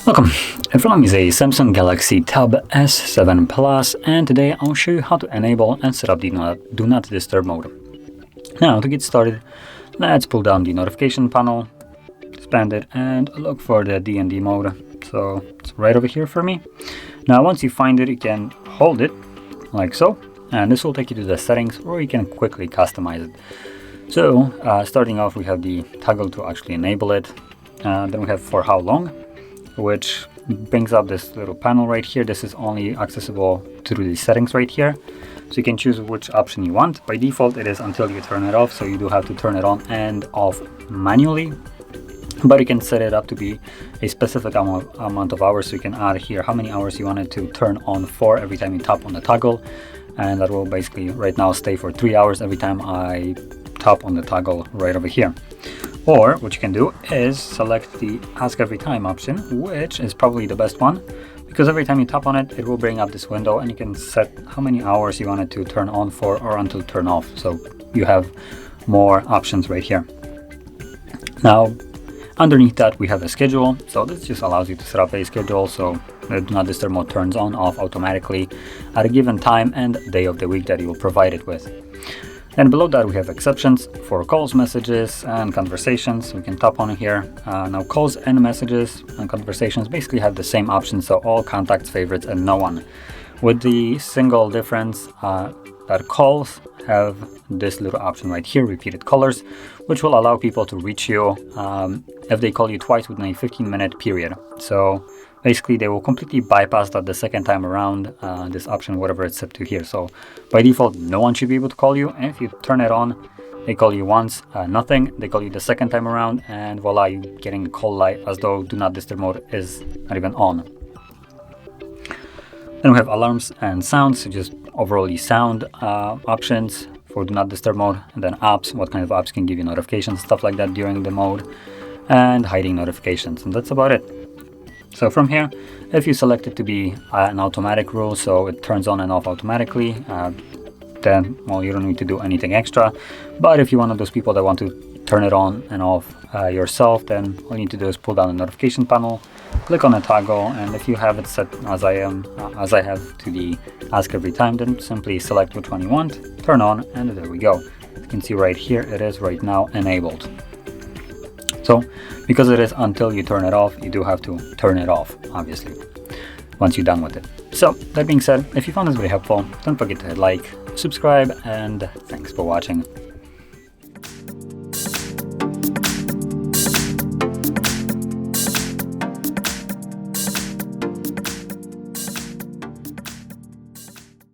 Welcome. In front of me is a Samsung Galaxy Tab S7 Plus, and today I'll show you how to enable and set up the Do Not Disturb mode. Now, to get started, let's pull down the notification panel, expand it, and look for the D&D mode. So it's right over here for me. Now, once you find it, you can hold it like so, and this will take you to the settings, or you can quickly customize it. So, starting off, we have the toggle to actually enable it. Then we have for how long, which brings up this little panel right here. This is only accessible through the settings right here. So you can choose which option you want. By default, it is until you turn it off, so you do have to turn it on and off manually. But you can set it up to be a specific amount of hours. So you can add here how many hours you want it to turn on for every time you tap on the toggle. And that will basically right now stay for 3 hours every time I tap on the toggle right over here. Or what you can do is select the Ask Every Time option, which is probably the best one, because every time you tap on it, it will bring up this window and you can set how many hours you want it to turn on for or until turn off. So you have more options right here. Now, underneath that, we have a schedule. So this just allows you to set up a schedule so the Do Not Disturb mode turns on, off automatically at a given time and day of the week that you will provide it with. And below that, we have exceptions for calls, messages, and conversations. We can tap on here. Now, calls and messages and conversations basically have the same options, so all contacts, favorites, and no one. With the single difference that calls have this little option right here, repeated callers, which will allow people to reach you if they call you twice within a 15-minute period. So basically, they will completely bypass that the second time around, this option, whatever it's set to here. So by default, no one should be able to call you. And if you turn it on, they call you once, nothing. They call you the second time around, and voila, you're getting the call light as though Do Not Disturb mode is not even on. Then we have alarms and sounds, so just overall the sound options for Do Not Disturb mode, and then apps, what kind of apps can give you notifications, stuff like that during the mode, and hiding notifications, and that's about it. So from here, if you select it to be an automatic rule, so it turns on and off automatically, then, well, you don't need to do anything extra. But if you're one of those people that want to turn it on and off yourself, then all you need to do is pull down the notification panel, click on the toggle, and if you have it set as I have to the Ask Every Time, then simply select which one you want, turn on, and there we go. You can see right here, it is right now enabled. So, because it is until you turn it off, you do have to turn it off, obviously, once you're done with it. So, that being said, if you found this very helpful, don't forget to hit like, subscribe, and thanks for watching.